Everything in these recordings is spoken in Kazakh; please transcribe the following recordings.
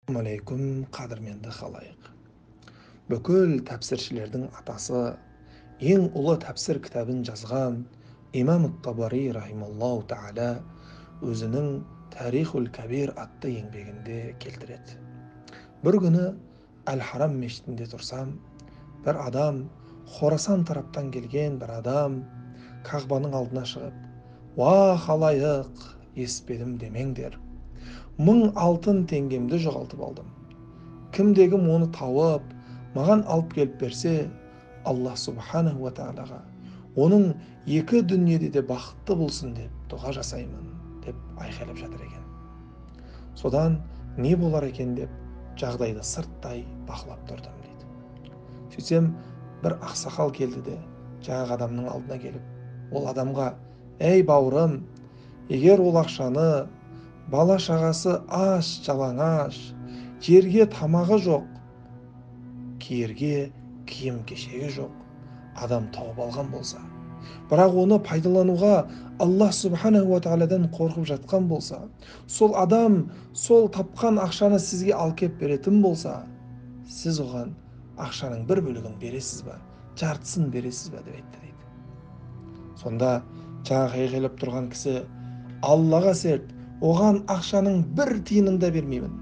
Алейкум, қадірменді халайық. Бүкіл тәпсіршілердің атасы, ең ұлы тәпсір кітабын жазған имам Табари рахималлаху тағала өзінің Тарихул Кабир атты еңбегінде келтіреді. Бір күні Әл-Харам мешітінде тұрсам, бір адам, Хорасан тараптан келген бір адам, Кағбаның алдына шығып, «Уа халайық, еспедім демеңдер. 1000 алтын теңгемді жоғалтып алдым. Кімдегім оны тауып, маған алып келіп берсе, Алла субханаху ва тағалаға оның екі дүниеде де бақытты болсын деп дұға жасаймын», деп айқайлап жатыр екен. Содан не болар екен деп жағдайды сырттай бақылап тұрдым дейді. Сөйтсем, бір ақсақал келді де жаңағы адамның алдына келіп, ол адамға: «Ей бауырым, егер ол ақшаны бала шағасы аш, жалаңаш, жерге тамағы жоқ, киерге киім кешегі жоқ адам тауып алған болса, бірақ оны пайдалануға Аллах субханаху ва тағаладан қорқып жатқан болса, сол адам сол тапқан ақшаны сізге алып келіп беретін болса, сіз оған ақшаның бір бөлігін бересіз ба, жартысын бересіз ба?» деп айтты дейді. Сонда жаңағы айғайлап тұрған кісі: «Аллаға серт, оған ақшаның бір тиынын да бермеймін.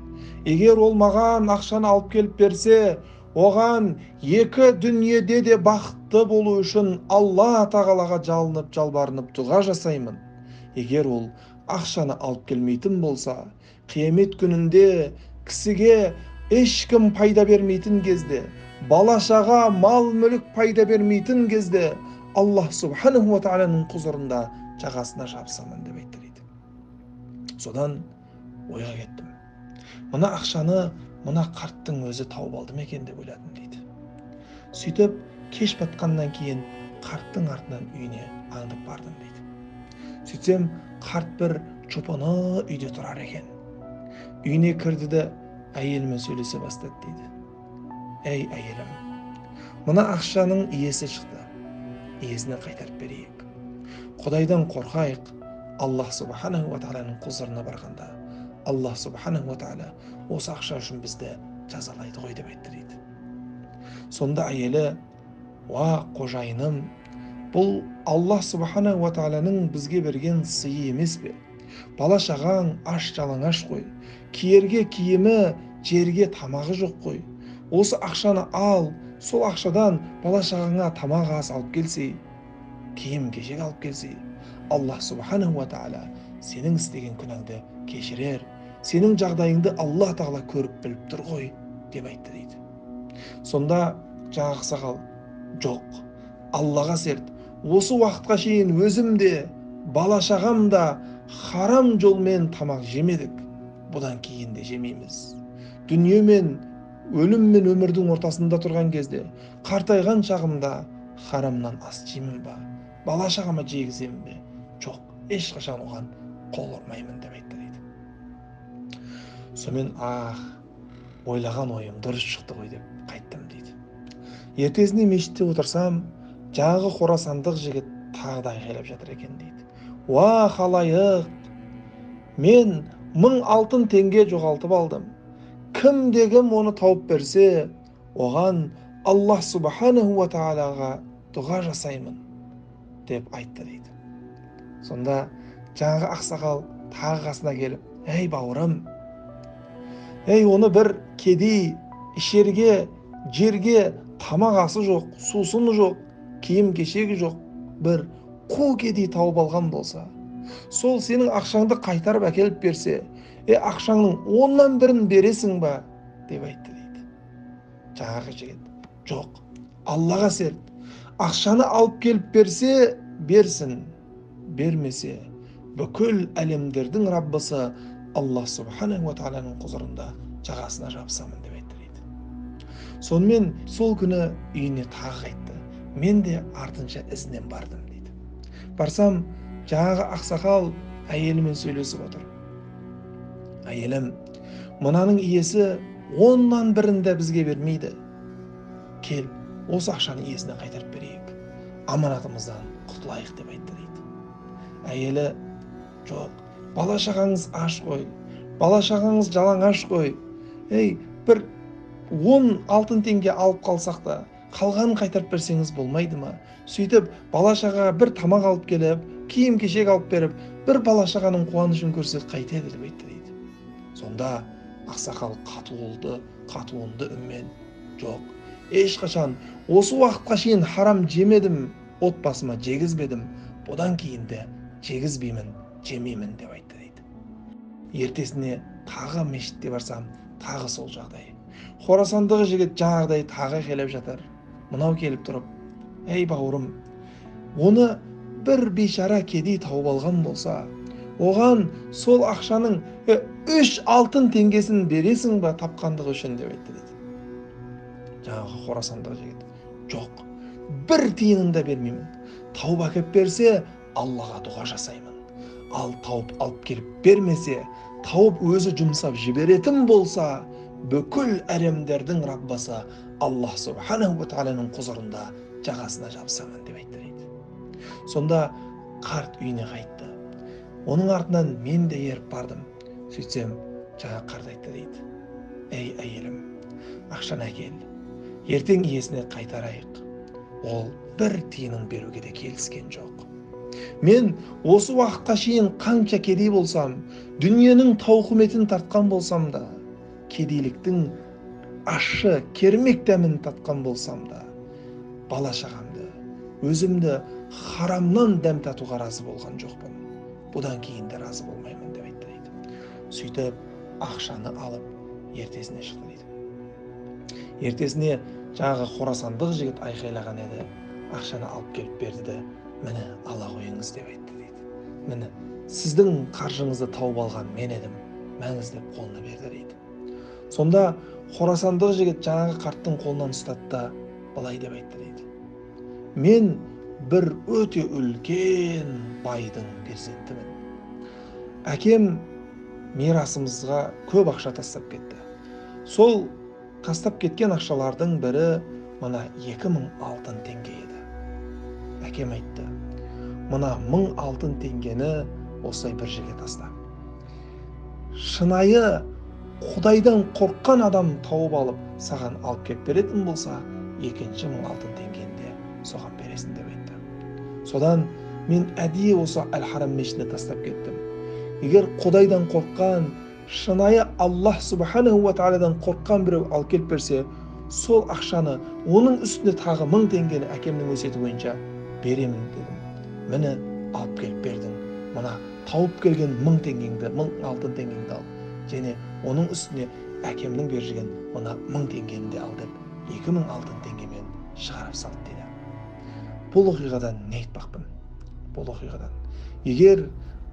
Егер ол маған ақшаны алып келіп берсе, оған екі дүниеде де бақытты болу үшін Алла тағалаға жалынып, жалбарынып дұға жасаймын. Егер ол ақшаны алып келмейтін болса, қиямет күнінде кісіге ешкім пайда бермейтін кезде, бала-шаға, мал-мүлік пайда бермейтін кезде, Аллах субханаху ва тағаланың құзырында жағасына жабысамын», деп айтты дейді. Содан ойға кеттім. Мына ақшаны мына қарттың өзі тауып алды ма екен деп ойладым дейді. Сөйтіп, кеш батқаннан кейін қарттың артынан үйіне аңдып бардым дейді. Сөйтсем, қарт бір жұпыны үйде тұрар екен. Үйіне кірді де әйелімен сөйлесе бастады дейді. «Ей әйелім, мына ақшаның иесі шықты. Иесіне қайтарып берейік. Құдайдан қорқайық. Аллах субханаху ва тағаланың құзырына барғанда, Аллах субханаху ва тағала осы ақша үшін бізді жазалайды ғой», деп айтты дейді. Сонда әйелі: «Уа қожайыным, бұл Аллах субханаху ва тағаланың бізге берген сыйы емес пе? Бала-шағаң аш жалаңаш қой, киерге киімі, жерге тамағы жоқ қой. Осы ақшаны ал, сол ақшадан бала-шағаңа тамақ ас алып келсе, киім кешек алып келсе, Аллах субханаху ва тағала сенің істеген күнәңді кешірер, сенің жағдайыңды Алла тағала көріп біліп тұр ғой», деп айтты дейді. Сонда жаңағы ақсақал: «Жоқ, Аллаға серт, осы уақытқа шейін өзім де, бала-шағам да харам жолмен тамақ жемедік, бұдан кейін де жемейміз. Дүние мен өлім мен өмірдің ортасында тұрған кезде, қартайған шағымда харамнан ас жеймін ба, бала-шағама жегіземін бе? Жоқ, ешқашан оған қол ұрмаймын», деп айтты дейді. Сонымен ойлаған ойым дұрыс шықты ғой деп қайттым дейді. Ертесіне мешітте отырсам, жаңағы хорасандық жігіт тағы да айқайлап жатыр екен дейді. «Уа халайық, мен 1000 алтын теңге жоғалтып алдым. Кімдегім оны тауып берсе, оған Аллах субханаху ва тағалаға дұға жасаймын», деп айтты дейді. Сонда жаңағы ақсақал тағы қасына келіп: «Ей бауырым, оны бір кедей, ішерге, жерге тамақ асы жоқ, сусыны жоқ, киім кешегі жоқ бір қу кедей тауып алған болса, сол сенің ақшаңды қайтарып әкеліп берсе, ақшаңның 1/10 бересің ба?» деп айтты дейді. Жаңағы жігіт: «Жоқ, Аллаға серт, ақшаны алып келіп берсе берсін, бермесе бүкіл әлемдердің Раббысы Аллах субханаху ва тағаланың құзырында жағасына жабысамын», деп айтты дейді. Сонымен сол күні үйіне тағы қайтты. Мен де артынша ізінен бардым дейді. Барсам, жаңағы ақсақал әйелімен сөйлесіп отыр. «Әйелім, мынаның иесі 1/10 де бізге бермейді. Кел, осы ақшаны иесіне қайтарып берейік, аманатымыздан құтылайық», деп айтты дейді. Әйелі: «Жоқ, бала-шағаңыз аш қой, бала-шағаңыз жалаңаш қой, бір 10 алтын теңге алып қалсақ та, қалғанын қайтарып берсеңіз болмайды ма? Сөйтіп, бала-шағаға бір тамақ алып келіп, киім-кешек алып беріп, бір бала-шағаның қуанышын көрсек қайтеді деп айтты дейді. Сонда ақсақал қатуынды үнмен, жоқ, ешқашан осы уақытқа шейін харам жемедім, отбасыма жегізбедім, бұдан кейін де жегізбеймін, жемеймін деп айтты дейді. Ертесіне тағы мешітке барсам, тағы сол жағдай. Хорасандағы жігіт жаңағыдай тағы келіп жатыр. Мынау келіп тұрып, бауырым, оны бір бейшара кедей тауып алған болса, оған сол ақшаның 3 алтын теңгесін бересің ба тапқандығы үшін деп айтты дейді. Жаңағы Хорасандағы жігіт, жоқ, бір тиынын да бермеймін. Тауып әкеп берсе, Аллаға дұға жасаймын. Ал тауып алып келіп бермесе, тауып өзі жұмсап жіберетін болса, бүкіл әлемдердің Раббасы Аллах Субханаху ва Тағаланың құзырында жағасына жабысамын деп айтты дейді. Сонда қарт үйіне қайтты. Оның артынан мен де еріп бардым. Сөйтсем, жаңа қарт айтты дейді. Әйелім, ақшаны әкел, ертең иесіне қайтарайық. Ол бір тиынын беруге де келіскен жоқ. Мен осы уақытқа шейін қанша кедей болсам, дүниенің тауқыметін тартқан болсам да, кедейліктің ащы кермек дәмін татқан болсам да, бала-шағамды, өзімді харамнан дәм татуға разы болған жоқпын. Бұдан кейін де разы болмаймын деп айтты дейді. Сөйтіп, ақшаны алып, ертесіне шықты дейді. Ертесіне жаңағы Хорасандық жігіт айқайлаған еді, ақшаны алып келіп берді де, міне ала қойыңыз деп айтты дейді. Міне, сіздің қаржыңызды тауып алған мен едім, мәңіз деп қолына берді дейді. Сонда Хорасандық жігіт жаңағы қарттың қолынан ұстады да, былай деп айтты дейді. Мен бір өте үлкен байдың перзентімін. Әкем мирасымызға көп ақша тастап кетті. Сол тастап кеткен ақшалардың бірі мына 2000 алтын теңге еді. Әкем айтты, мына 1000 алтын теңгені осылай бір жерге таста. Шынайы Құдайдан қорыққан адам тауып алып, саған алып кеп беретін болса, екінші 1000 алтын теңгені де соған бересің деп айтты. Содан мен әдейі осы Әл-Харам мешітіне тастап кеттім. Егер Құдайдан қорыққан, шынайы Аллах Субханаху ва Тағаладан қорыққан біреу алып келіп берсе, сол ақшаны, оның үстіне тағы 1000 теңгені әкемнің өсиеті бойынша беремін дедім. Міне алып келіп бердің. Мына тауып келген 1000 теңгеңді, 1000 алтын теңгеңді ал. Және оның үстіне әкемнің берген мына 1000 теңгені де ал деп, 2000 алтын теңгемен шығарып салды дейді. Бұл оқиғадан не айтпақпын? Бұл оқиғадан. Егер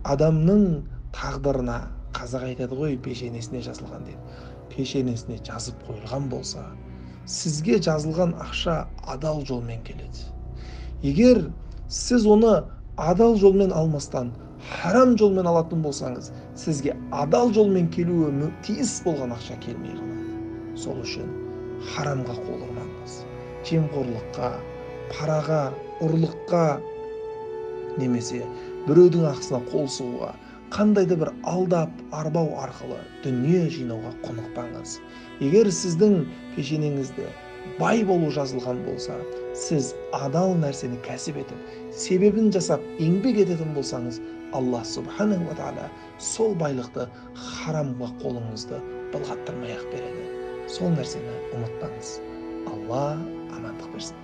адамның тағдырына, қазақ айтады ғой, пешенесіне жазылған дейді. Пешенесіне жазып қойылған болса, сізге жазылған ақша адал жолмен келеді. Егер сіз оны адал жолмен алмастан, харам жолмен алатын болсаңыз, сізге адал жолмен келуі тиіс болған ақша келмей қалады. Сол үшін харамға қол ұрмаңыз. Жемқорлыққа, параға, ұрлыққа, немесе біреудің ақысына қол сұғуға, қандай да бір алдап, арбау арқылы дүние жинауға құнықпаңыз. Егер сіздің пешенеңізде бай болу жазылған болса, сіз адал нәрсені кәсіп етіп, себебін жасап, еңбек ететін болсаңыз, Аллах Субханаху ва Тағала сол байлықты харамға қолыңызды былғаттырмай-ақ береді. Сол нәрсені ұмытпаңыз. Алла амандық берсін.